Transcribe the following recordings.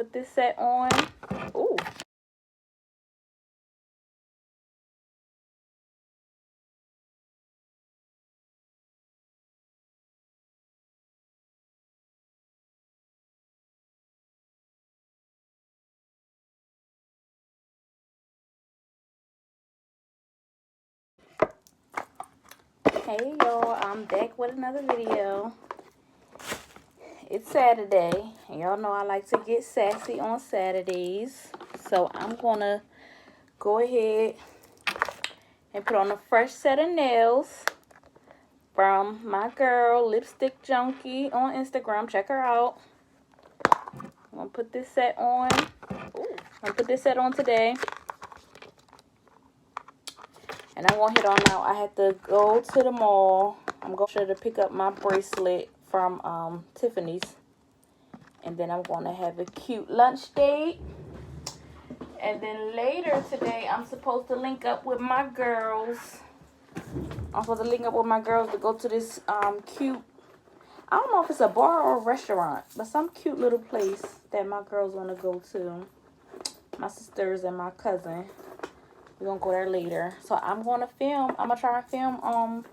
put this set on. Ooh. Hey y'all, I'm back with another video. It's Saturday, and y'all know I like to get sassy on Saturdays. So I'm gonna go ahead and put on a fresh set of nails from my girl, Lipstick Junkie, on Instagram. Check her out. I'm gonna put this set on. Ooh, I'm gonna put this set on today. And I'm gonna head on out. I had to go to the mall. I'm going to pick up my bracelet from Tiffany's. And then I'm gonna have a cute lunch date. And then later today, I'm supposed to link up with my girls. I'm supposed to link up with my girls to go to this cute, I don't know if it's a bar or a restaurant, but some cute little place that my girls want to go to. My sisters and my cousin. We're going to go there later. So I'm going to film. I'm going to try and film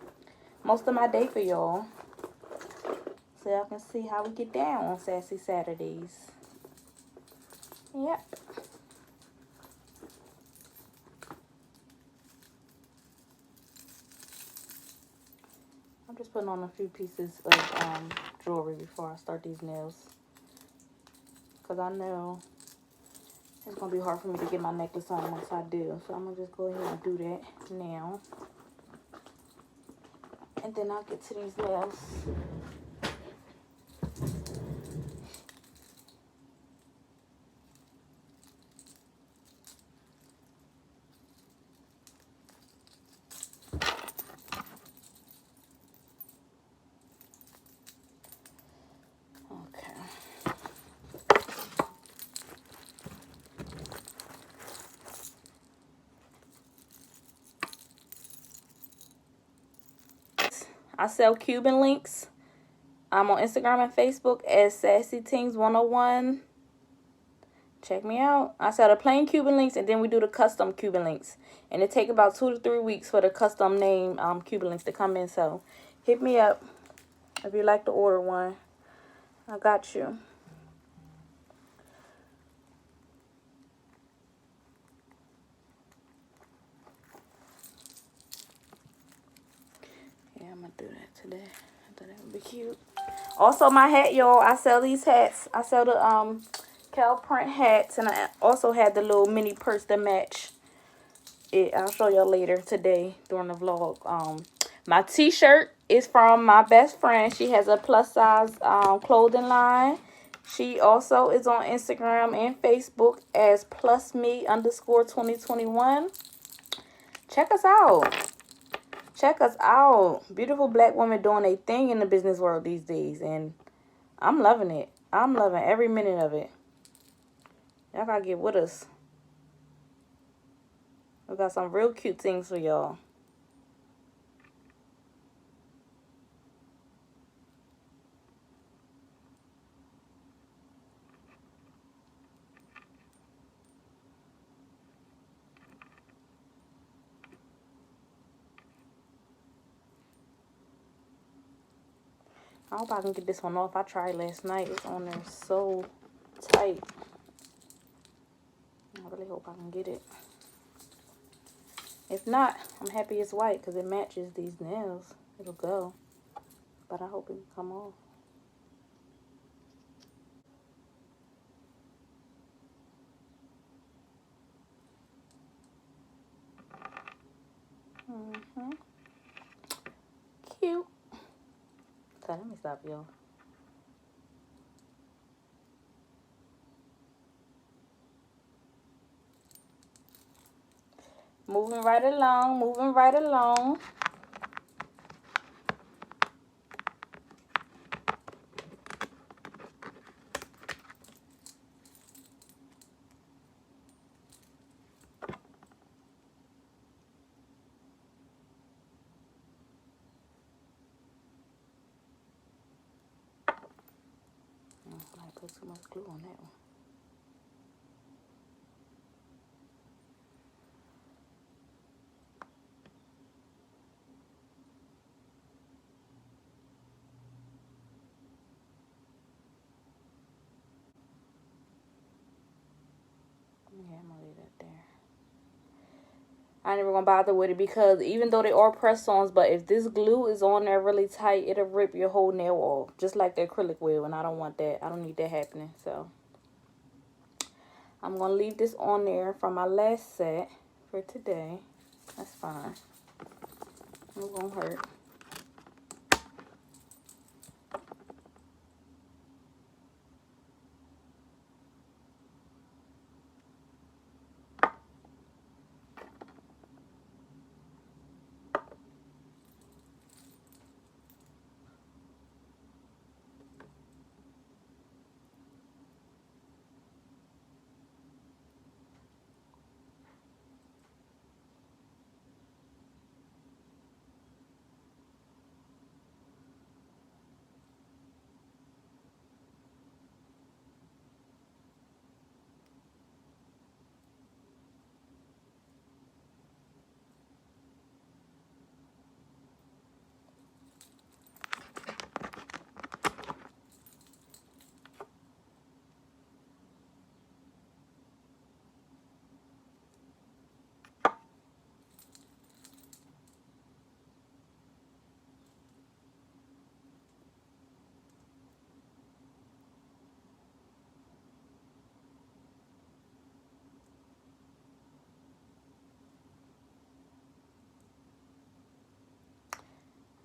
most of my day for y'all. So y'all can see how we get down on Sassy Saturdays. Yep. I'm just putting on a few pieces of jewelry before I start these nails. Because I know it's going to be hard for me to get my necklace on once I do. So I'm going to just go ahead and do that now. And then I'll get to these nails. I sell Cuban links. I'm on Instagram and Facebook as Sassy Tings 101. Check me out. I sell the plain Cuban links, and then we do the custom Cuban links. And it take about 2 to 3 weeks for the custom name Cuban links to come in. So hit me up if you'd like to order one. I got you. Yeah, I'm going to do that today. I thought that would be cute. Also, my hat, y'all. I sell these hats. I sell the cow print hats, and I also had the little mini purse to match it. I'll show y'all later today during the vlog. My t-shirt is from my best friend. She has a plus size clothing line. She also is on Instagram and Facebook as +me_2021. Check us out. Check us out. Beautiful black women doing a thing in the business world these days. And I'm loving it. I'm loving every minute of it. Y'all gotta get with us. We got some real cute things for y'all. I hope I can get this one off. I tried last night. It's on there so tight. I really hope I can get it. If not, I'm happy it's white because it matches these nails. It'll go. But I hope it can come off. Cute. So let me stop, y'all. Moving right along, moving right along. I put too much glue on that one. Yeah, I'm gonna leave that there. I ain't never gonna bother with it because even though they are press-ons, but if this glue is on there really tight, it'll rip your whole nail off, just like the acrylic will, and I don't want that. I don't need that happening. So I'm gonna leave this on there from my last set for today. That's fine. It won't hurt.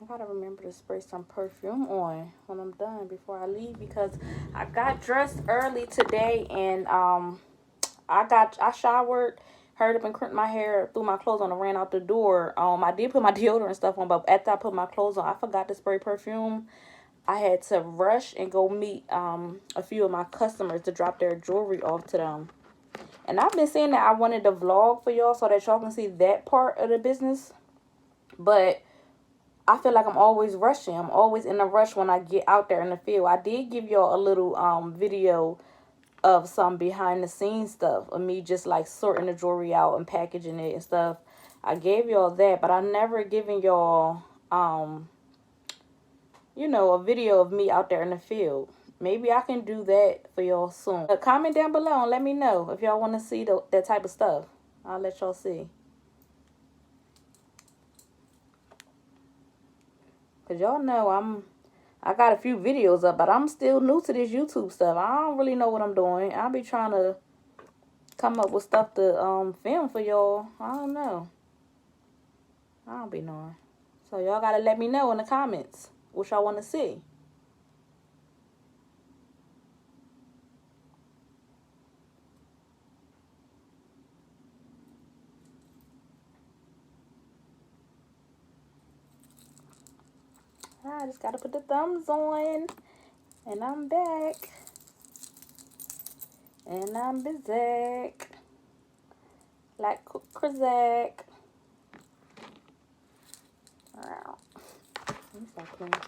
I gotta remember to spray some perfume on when I'm done before I leave because I got dressed early today and I showered, hurried up and crimped my hair, threw my clothes on and ran out the door. I did put my deodorant and stuff on, but after I put my clothes on, I forgot to spray perfume. I had to rush and go meet a few of my customers to drop their jewelry off to them. And I've been saying that I wanted to vlog for y'all so that y'all can see that part of the business. But I feel like I'm always rushing. I'm always in a rush when I get out there in the field. I did give y'all a little video of some behind the scenes stuff of me just like sorting the jewelry out and packaging it and stuff. I gave y'all that, but I never given y'all you know, a video of me out there in the field. Maybe I can do that for y'all soon. Comment down below and let me know if y'all want to see that type of stuff. I'll let y'all see. Because y'all know I got a few videos up, but I'm still new to this YouTube stuff. I don't really know what I'm doing. I'll be trying to come up with stuff to film for y'all. I don't know. I don't be knowing. So y'all got to let me know in the comments what y'all want to see. I just got to put the thumbs on. And I'm back. And I'm back. Like Krazak. Wow. Let me start cleaning.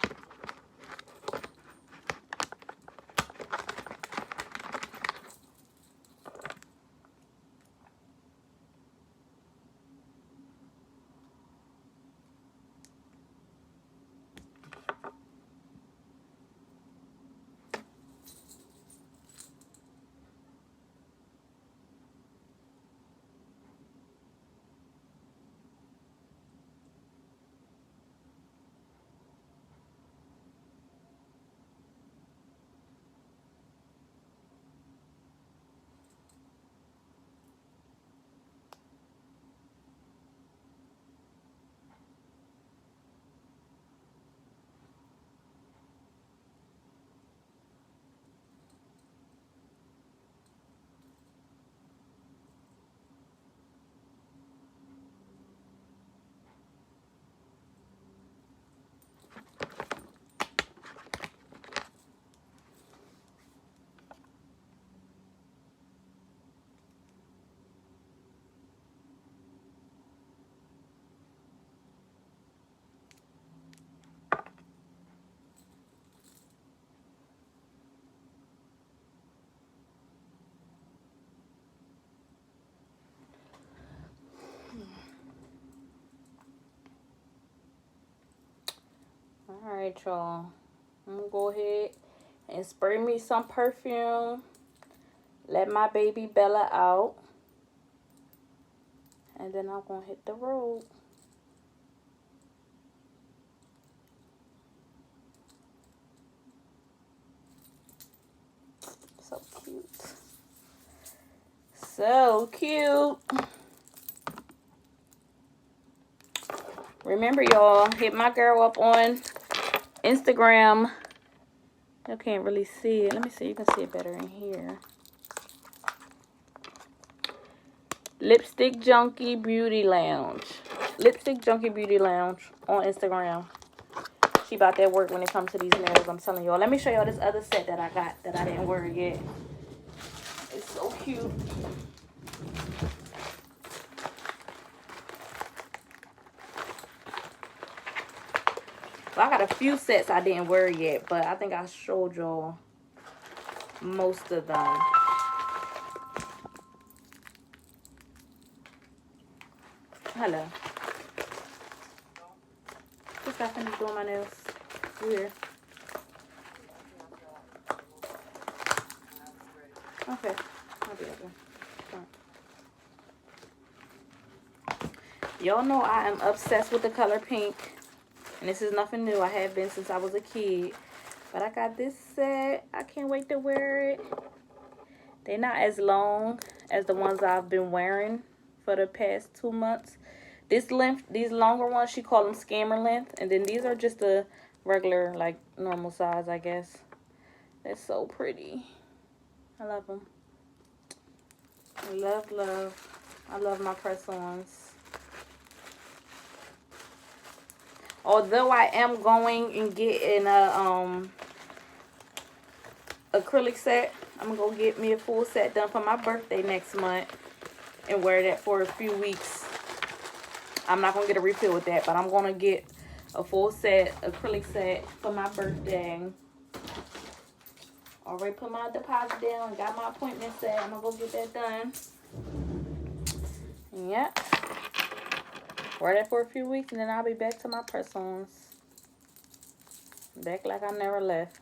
Alright, y'all. I'm gonna go ahead and spray me some perfume. Let my baby Bella out. And then I'm going to hit the road. So cute. So cute. Remember, y'all, hit my girl up on Instagram. You can't really see it. Let me see. You can see it better in here. Lipstick Junkie Beauty Lounge. Lipstick Junkie Beauty Lounge on Instagram. She about that work when it comes to these nails, I'm telling y'all. Let me show y'all this other set that I got that I didn't wear yet. It's so cute. Well, I got a few sets I didn't wear yet, but I think I showed y'all most of them. Hello. Just got finished doing my nails. You here? Okay. I'll be over. Y'all know I am obsessed with the color pink. And this is nothing new. I have been since I was a kid. But I got this set. I can't wait to wear it. They're not as long as the ones I've been wearing for the past 2 months. This length, these longer ones, she called them scammer length. And then these are just a regular, like, normal size, I guess. They're so pretty. I love them. Love, love. I love my press-ons. Although I am going and getting a acrylic set, I'm gonna go get me a full set done for my birthday next month and wear that for a few weeks. I'm not gonna get a refill with that, but I'm gonna get a full set, acrylic set for my birthday. Already put my deposit down, got my appointment set. I'm gonna go get that done. Yep. Wear that for a few weeks and then I'll be back to my press-ons. Back like I never left.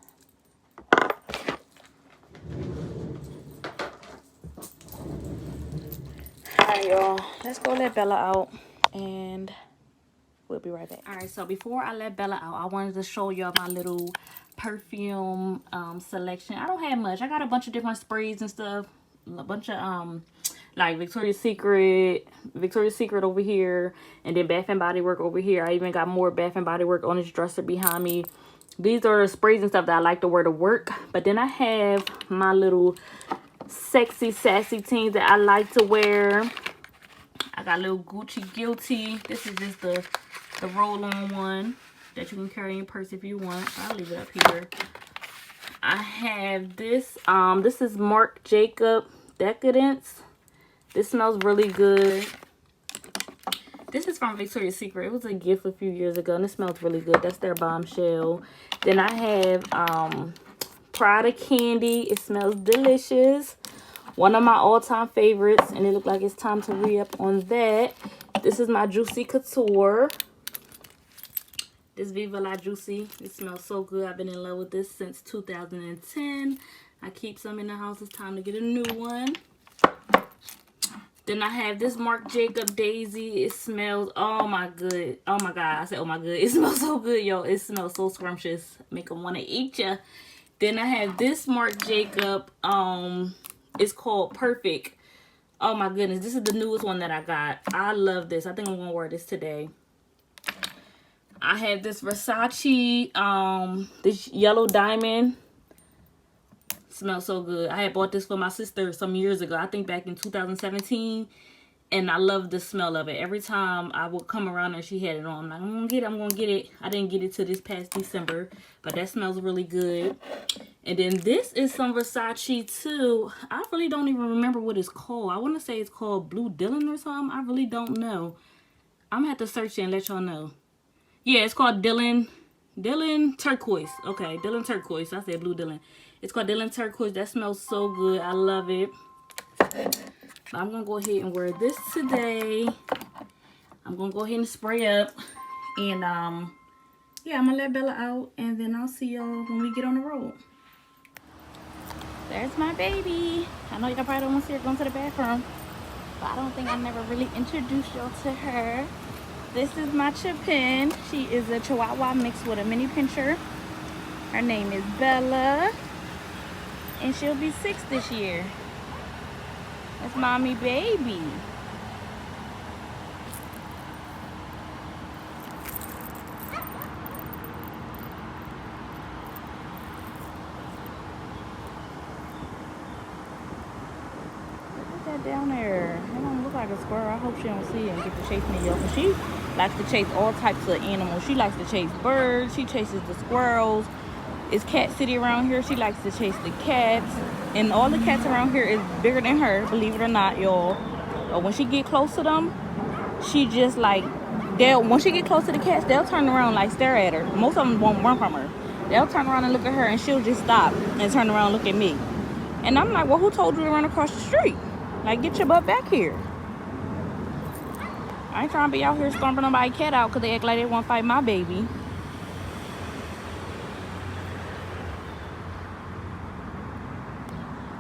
Alright, y'all. Let's go let Bella out and we'll be right back. Alright, so before I let Bella out, I wanted to show y'all my little perfume selection. I don't have much. I got a bunch of different sprays and stuff. A bunch of like Victoria's Secret over here, and then Bath and Body Works over here. I even got more Bath and Body Works on this dresser behind me. These are the sprays and stuff that I like to wear to work. But then I have my little sexy, sassy teens that I like to wear. I got a little Gucci Guilty. This is just the roll-on one that you can carry in your purse if you want. I'll leave it up here. I have this. This is Marc Jacob Decadence. This smells really good. This is from Victoria's Secret. It was a gift a few years ago, and it smells really good. That's their Bombshell. Then I have Prada Candy. It smells delicious. One of my all-time favorites, and it looks like it's time to re-up on that. This is my Juicy Couture. This Viva La Juicy. It smells so good. I've been in love with this since 2010. I keep some in the house. It's time to get a new one. Then I have this Marc Jacob Daisy. It smells, oh my god. I said, oh my good. It smells so good, yo. It smells so scrumptious. Make them want to eat ya. Then I have this Marc Jacob. It's called Perfect. Oh my goodness. This is the newest one that I got. I love this. I think I'm going to wear this today. I have this Versace, this Yellow Diamond. Smells so good. I had bought this for my sister some years ago. I think back in 2017. And I love the smell of it. Every time I would come around and she had it on, I'm like, I'm going to get it. I'm going to get it. I didn't get it till this past December. But that smells really good. And then this is some Versace too. I really don't even remember what it's called. I want to say it's called Blue Dylan or something. I really don't know. I'm going to have to search it and let y'all know. Yeah, it's called Dylan Turquoise. Okay, Dylan Turquoise. I said Blue Dylan. It's called Dylan Turquoise. That smells so good. I love it. I'm going to go ahead and wear this today. I'm going to go ahead and spray up. And, yeah, I'm going to let Bella out. And then I'll see y'all when we get on the road. There's my baby. I know y'all probably don't want to see her going to the bathroom. But I don't think I never really introduced y'all to her. This is my Chapin. She is a Chihuahua mixed with a mini pincher. Her name is Bella. And she'll be 6 this year. That's mommy baby. Down there, it don't look like a squirrel. I hope she don't see it and get to chase me up. She likes to chase all types of animals. She likes to chase birds. She chases the squirrels. It's cat city around here. She likes to chase the cats, and all the cats around here is bigger than her, believe it or not, y'all. But when she get close to them, she just like when she get close to the cats, they'll turn around like stare at her. Most of them won't run from her. They'll turn around and look at her, and she'll just stop and turn around and look at me. And I'm like, well, who told you to run across the street? Like, get your butt back here. I ain't trying to be out here stomping nobody's cat out because they act like they want to fight my baby.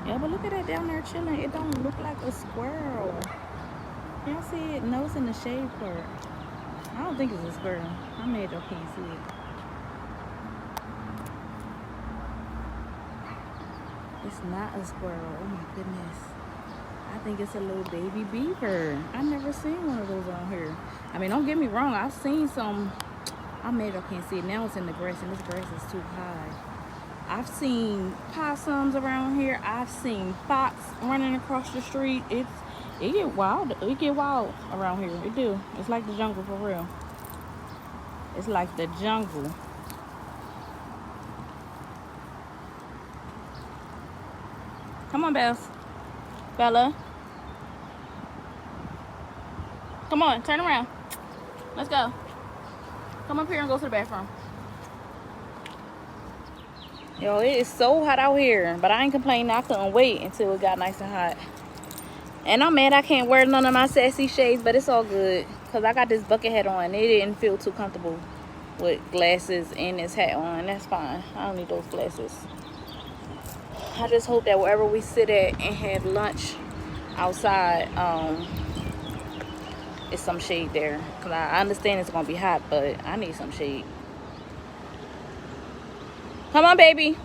Yeah, but look at that down there chilling. It don't look like a squirrel. Y'all see it? No, it's in the shade part. I don't think it's a squirrel. I made y'all can't see it. It's not a squirrel. Oh my goodness. I think it's a little baby beaver. I've never seen one of those on here. I mean, don't get me wrong. I've seen some. I made I can't see it. Now it's in the grass, and this grass is too high. I've seen possums around here. I've seen fox running across the street. It get wild. It get wild around here. It do. It's like the jungle for real. It's like the jungle. Come on, Beth. Bella. Come on, turn around. Let's go. Come up here and go to the bathroom. Yo, it is so hot out here, but I ain't complaining. I couldn't wait until it got nice and hot. And I'm mad I can't wear none of my sassy shades, but it's all good. Because I got this bucket hat on. It didn't feel too comfortable with glasses and this hat on. That's fine. I don't need those glasses. I just hope that wherever we sit at and have lunch outside, it's some shade there. Because I understand it's going to be hot, but I need some shade. Come on, baby.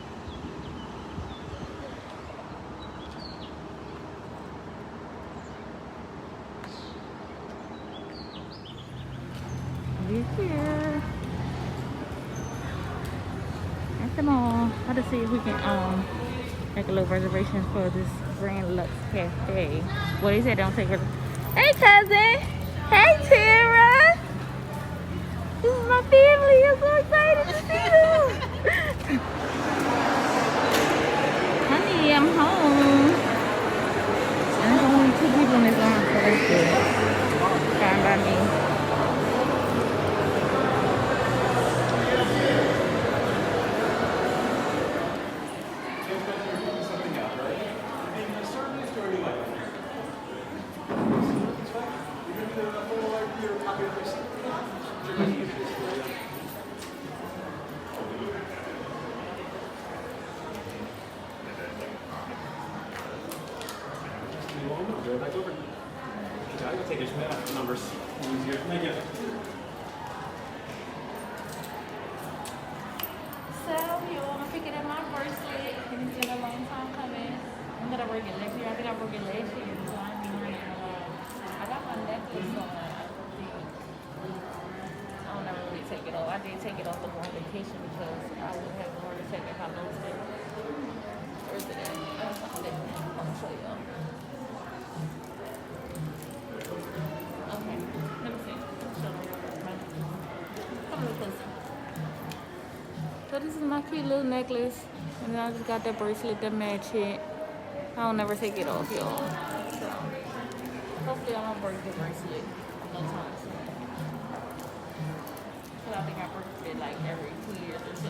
We're here. And come on. I'll just see if we can make a little reservation for this Grand Lux Cafe. Well, they said don't take it. Hey, cousin. Hey, Tara. This is my family. I'm so excited to see them. Honey, I'm home. And there's only 2 people in this line, so that's good. Fine by me. So, I'm picking up my bracelet. It's been a long time coming. I'm gonna work it next year. I think I broke it last year, so I'm running around. I got my necklace on. I don't ever really take it off. I did take it off to go on vacation because I would have a heart attack if I lost it. Where's it at? I'll show you. Okay, let me see. Show them. Come a little closer. So this is my cute little necklace, and then I just got that bracelet to match it. I don't never take it off, y'all. So hopefully I don't break the bracelet no time soon. Cause I think I break it like every 2 years or so.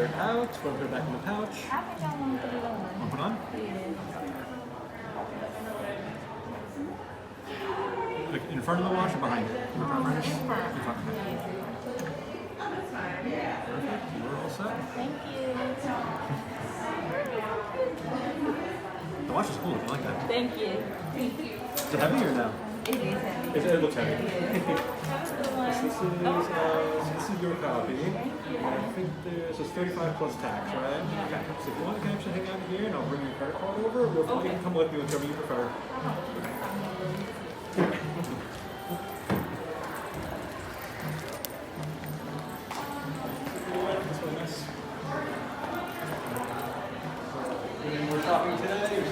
it out? Want to put it back in the pouch? I think I want to put it on. Want to put it on? Yeah. Like in front of the watch or behind it? In front. In front. Perfect. You're all set. Thank you. The watch is cool. I like that. Thank you. Is it heavy or no? It is heavy. It looks heavy. Have a good one. So this is your copy. And I think so it's 35 plus tax, right? Okay. So if you want to actually hang out here, and I'll bring your credit card over, or you can come with me, whichever you prefer. That's really nice. And we're shopping today.